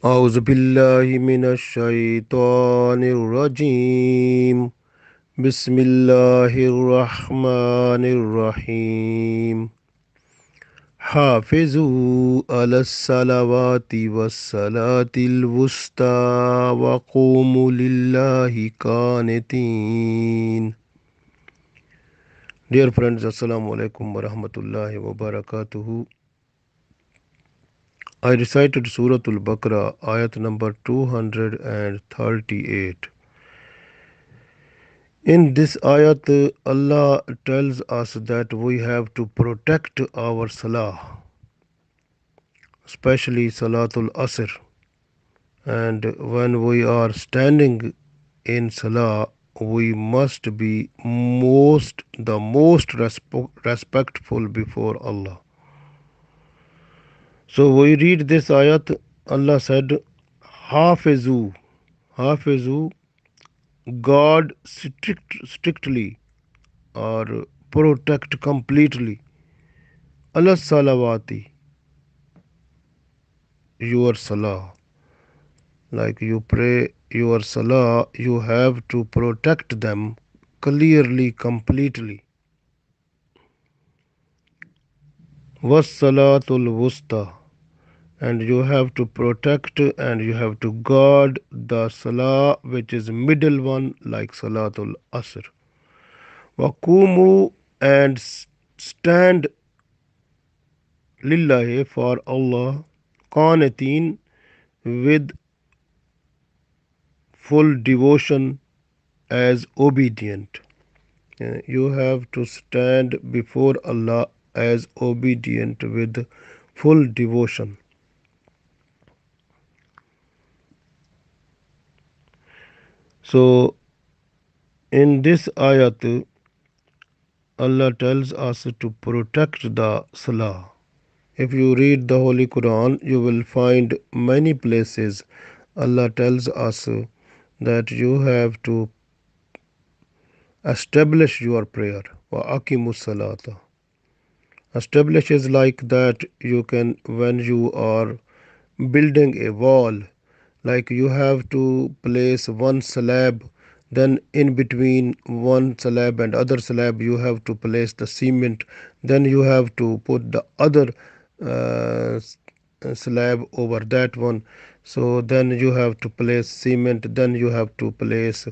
أعوذ بالله من الشيطان الرجيم بسم الله الرحمن الرحيم حافظوا على الصلوات والصلاة الوسطى وقوموا لله قانتين. Dear friends, Assalamu alaikum wa rahmatullahi wa barakatuhu. I recited Surah Al-Baqarah, ayat number 238. In this ayat, Allah tells us that we have to protect our salah, especially Salatul Asr. And when we are standing in salah, we must be the most respectful before Allah. So we read this ayat. Allah said, Hafizu, Hafizu, guard strictly or protect completely. Allah salawati, your salah. Like you pray your salah, you have to protect them clearly, completely. Was salatul wusta, and you have to protect and you have to guard the salah which is middle one, like salatul asr. Wakumu, and stand lillahi, for Allah, qanitin, with full devotion, as obedient. You have to stand before Allah as obedient with full devotion. So, in this ayat, Allah tells us to protect the salah. If you read the Holy Quran, you will find many places Allah tells us that you have to establish your prayer. Wa aqimus salata. Establish is like that you can, when you are building a wall, like you have to place one slab, then in between one slab and other slab you have to place the cement, then you have to put the other uh, slab over that one, so then you have to place cement, then you have to place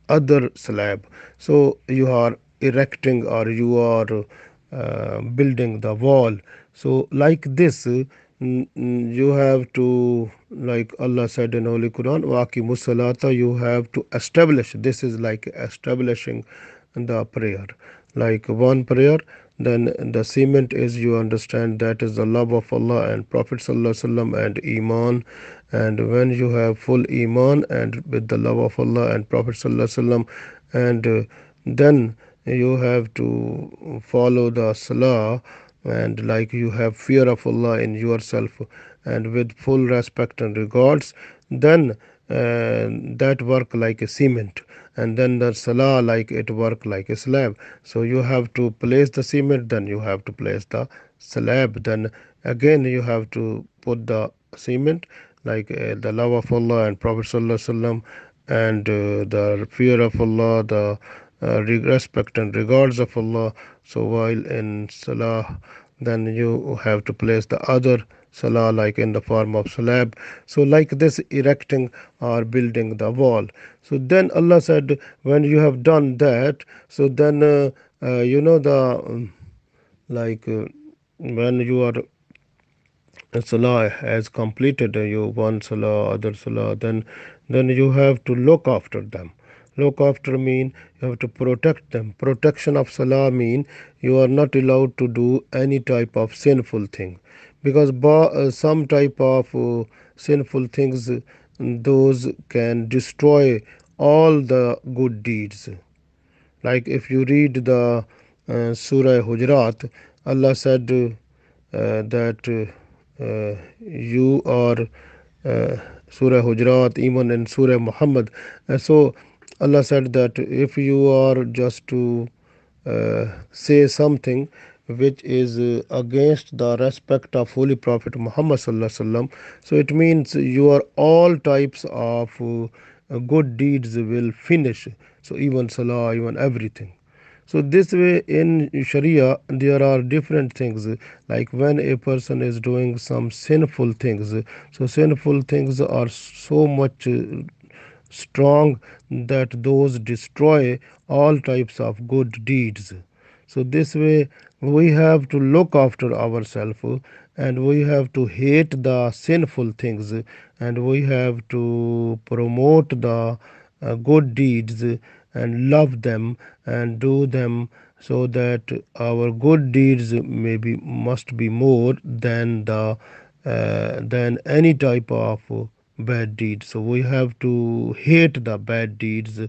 other slab. So you are erecting or you are building the wall. So like this, you have to, like Allah said in Holy Quran, Waqi Musalata, you have to establish. This is like establishing the prayer. Like one prayer, then the cement is, you understand, that is the love of Allah and Prophet Sallallahu Alaihi Wasallam and Iman. And when you have full Iman and with the love of Allah and Prophet Sallallahu Alaihi Wasallam, and then you have to follow the Salah, and like you have fear of Allah in yourself and with full respect and regards, then that work like a cement, and then the salah like it work like a slab. So you have to place the cement, then you have to place the slab, then again you have to put the cement, like the love of Allah and Prophet Sallallahu Alaihi Wasallam, and the fear of Allah, the respect and regards of Allah. So while in salah, then you have to place the other salah like in the form of slab. So like this, erecting or building the wall. So then Allah said, when you have done that, so then the like when you are salah has completed, you one salah, other salah, then you have to look after them. Look after mean you have to protect them. Protection of salah mean you are not allowed to do any type of sinful thing, because some type of sinful things, those can destroy all the good deeds. Like if you read the Surah Hujurat, Allah said that you are Surah Hujurat, even in Surah Muhammad. So Allah said that if you are just to say something, which is against the respect of Holy Prophet Muhammad sallallahu alaihi wasallam. So it means your all types of good deeds will finish. So even salah, even everything. So this way in Sharia there are different things, like when a person is doing some sinful things. So sinful things are so much strong that those destroy all types of good deeds. So this way we have to look after ourselves, and we have to hate the sinful things, and we have to promote the good deeds and love them and do them, so that our good deeds maybe must be more than any type of bad deeds. So we have to hate the bad deeds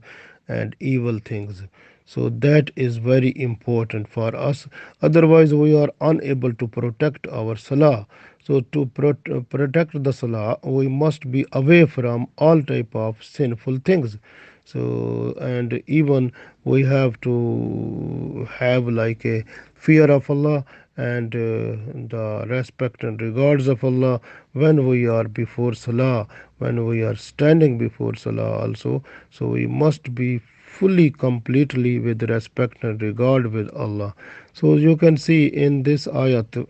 and evil things. So that is very important for us. Otherwise, we are unable to protect our salah. So to protect the salah, we must be away from all type of sinful things. So and even we have to have like a fear of Allah and the respect and regards of Allah when we are before salah, when we are standing before salah also. So we must be fully completely with respect and regard with Allah. So you can see in this ayat,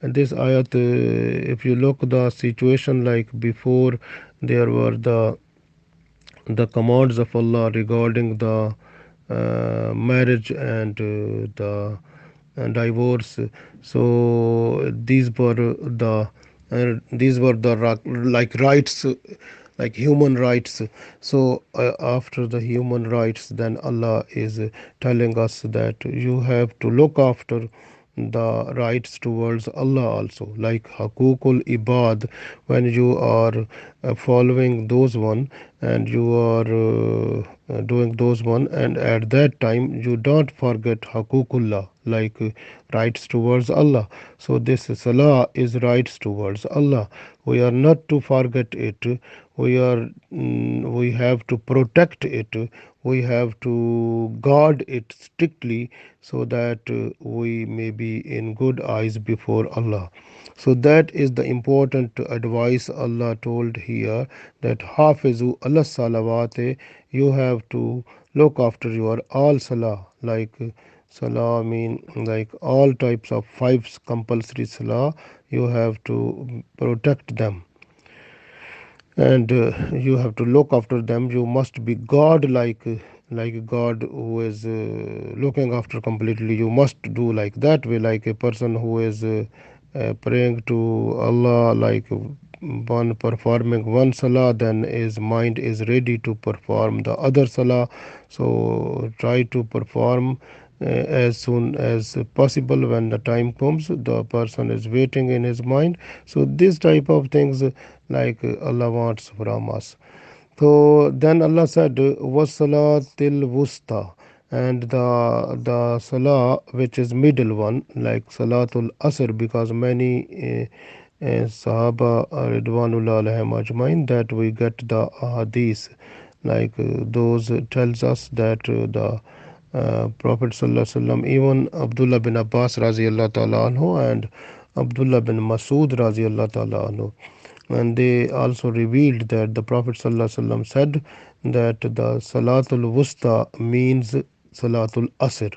if you look the situation, like before there were the commands of Allah regarding the marriage and the divorce. So these were the like rights, like human rights. So after the human rights, then Allah is telling us that you have to look after the rights towards Allah also, like Hakukul Ibad. When you are following those one, and you are doing those one, and at that time you don't forget Hakukullah, like rights towards Allah. So this salah is rights towards Allah. We are not to forget it. We have to protect it. We have to guard it strictly, so that we may be in good eyes before Allah. So that is the important advice Allah told here, that Hafizu Allah salawate, you have to look after your all salah, like salah mean like all types of five compulsory salah, you have to protect them, and you have to look after them. You must be God, like God who is looking after completely. You must do like that way, like a person who is praying to Allah, like one performing one salah, then his mind is ready to perform the other salah. So try to perform as soon as possible. When the time comes, the person is waiting in his mind. So this type of things, like Allah wants from us. So then Allah said, "Wasalatil wusta," and the salah which is middle one, like Salatul Asr, because many Sahaba Ridwanullah alaihim ajmain, that we get the hadith, like those tells us that the Prophet sallallahu alaihi wasallam, even Abdullah bin Abbas radiallahu ta'ala anhu and Abdullah bin Masud radiallahu ta'ala anhu, and they also revealed that the Prophet ﷺ said that the Salatul Wusta means Salatul Asr.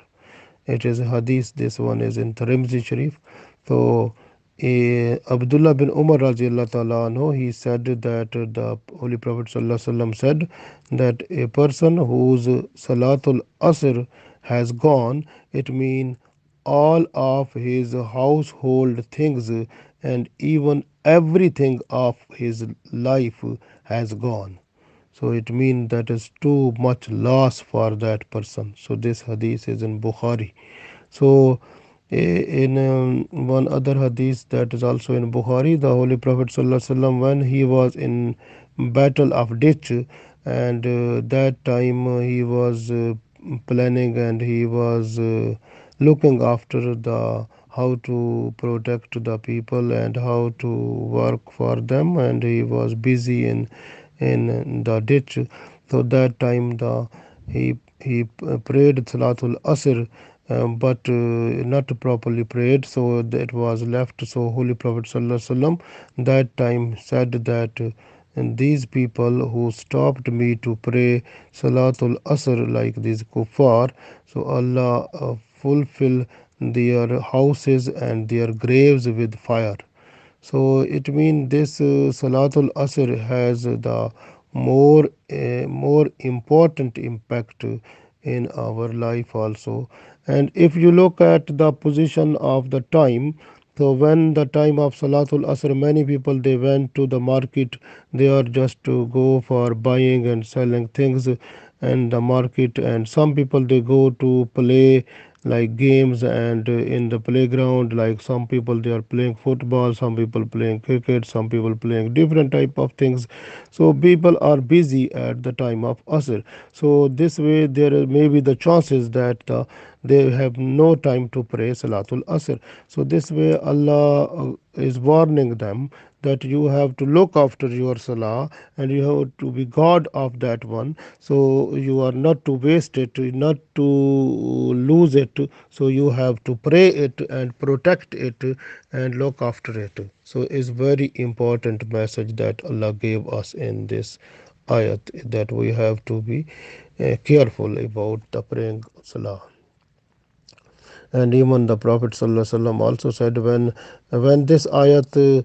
It is a hadith. This one is in Tirmidhi Sharif. So Abdullah bin Umar radiallahu ta'ala anhu, he said that the Holy Prophet ﷺ said that a person whose Salatul Asr has gone, it means all of his household things and even everything of his life has gone. So it means that is too much loss for that person. So this hadith is in Bukhari. So in one other hadith that is also in Bukhari, the Holy Prophet ﷺ, when he was in battle of ditch, and that time he was planning, and he was looking after the how to protect the people and how to work for them, and he was busy in the ditch. So that time he prayed Salatul Asr, but not properly prayed, so it was left. So Holy Prophet ﷺ that time said that and these people who stopped me to pray Salatul Asr like these kuffar, so Allah fulfill their houses and their graves with fire. So it means this Salatul Asr has the more important impact in our life also. And if you look at the position of the time, so when the time of Salatul Asr, many people they went to the market. They are just to go for buying and selling things in the market, and some people they go to play like games and in the playground, like some people they are playing football, some people playing cricket, some people playing different type of things. So people are busy at the time of asr. So this way there may be the chances that they have no time to pray salatul asr. So this way Allah is warning them that you have to look after your salah and you have to be god of that one. So you are not to waste it, not to lose it. So you have to pray it and protect it and look after it. So it's very important message that Allah gave us in this ayat, that we have to be careful about the praying salah. And even the Prophet ﷺ also said, when this ayat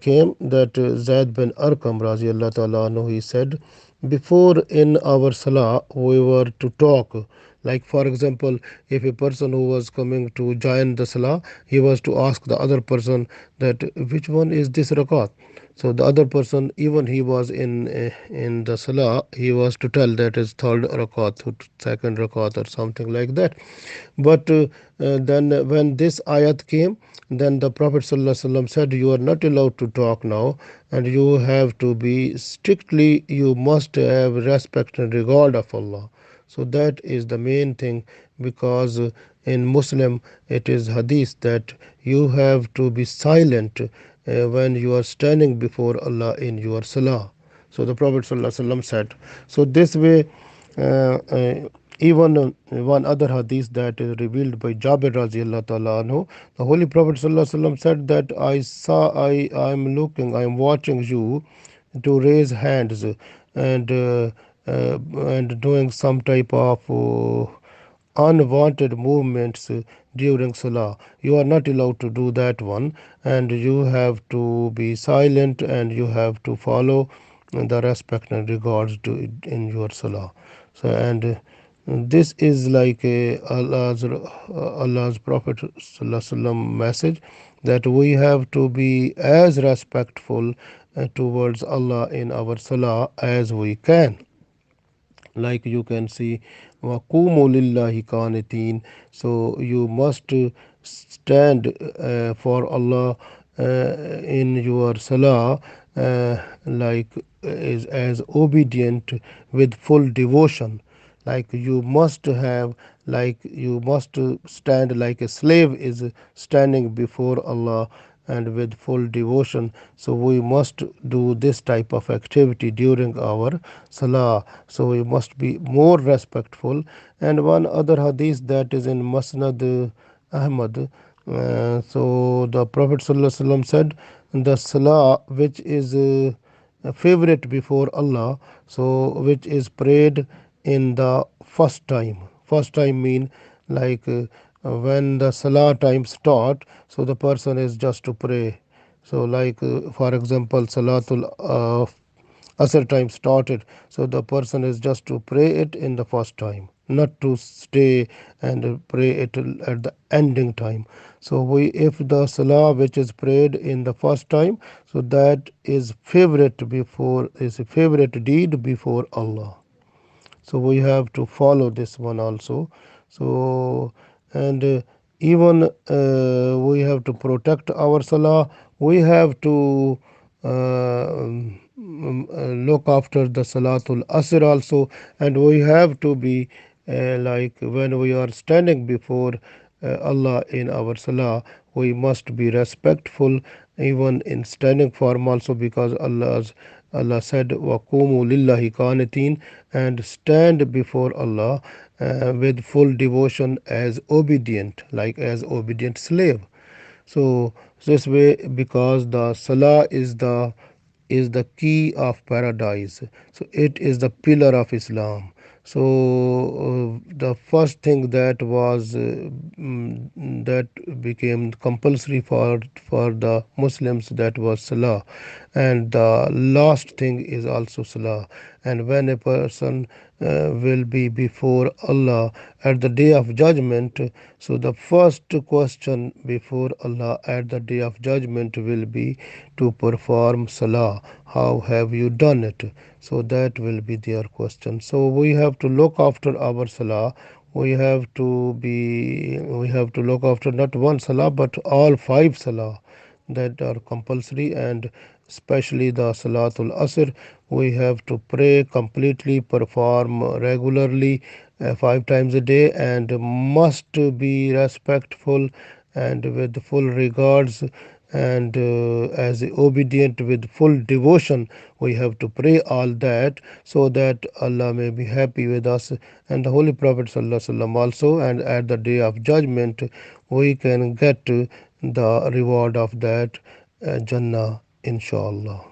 came, that Zaid bin Arqam radiallahu ta'ala anhu, he said, before in our salah we were to talk. Like for example, if a person who was coming to join the salah, he was to ask the other person that which one is this rakat. So the other person, even he was in the salah, he was to tell that is third rakat, second rakat, or something like that. But then when this ayat came, then the Prophet ﷺ said, you are not allowed to talk now, and you have to be strictly, you must have respect and regard of Allah. So that is the main thing, because in Muslim it is hadith that you have to be silent when you are standing before Allah in your salah. So the Prophet ﷺ said. So this way, even one other hadith that is revealed by Jabir radiallahu ta'ala anhu, the Holy Prophet ﷺ said that I am looking, I am watching you to raise hands and and doing some type of unwanted movements during salah. You are not allowed to do that one, and you have to be silent and you have to follow the respect and regards to it in your salah. So and this is like Allah's Prophet ﷺ message, that we have to be as respectful towards Allah in our salah as we can. Like you can see, waqumu lillahi qanitin. So you must stand for Allah in your salah, like is as obedient with full devotion. Like you must have, like you must stand like a slave is standing before Allah and with full devotion. So we must do this type of activity during our salah. So we must be more respectful. And one other hadith that is in Musnad Ahmad, so the Prophet ﷺ said, the salah which is favorite before Allah, so which is prayed in the first time. First time mean like when the salah time start, so the person is just to pray. So like for example, Salatul Asr time started, so the person is just to pray it in the first time, not to stay and pray it at the ending time. So we, if the salah which is prayed in the first time, so that is favorite before, is a favorite deed before Allah. So we have to follow this one also. So and even we have to protect our salah. We have to look after the salatul asr also, and we have to be like when we are standing before Allah in our salah, we must be respectful even in standing form also, because Allah said, "Waqumu lillahi qanitin," and stand before Allah with full devotion as obedient, like as obedient slave. So this way, because the salah is the key of paradise. So it is the pillar of Islam. So the first thing that was that became compulsory for the Muslims, that was salah, and the last thing is also salah. And when a person will be before Allah at the day of judgment, so the first question before Allah at the day of judgment will be to perform salah. How have you done it? So that will be their question. So we have to look after our salah. We have to look after not one salah but all five salah that are compulsory, and especially the Salatul Asr. We have to pray completely, perform regularly, 5 times a day, and must be respectful and with full regards, and as obedient with full devotion. We have to pray all that so that Allah may be happy with us, and the Holy Prophet ﷺ also, and at the day of judgment we can get the reward of that Jannah, inshallah.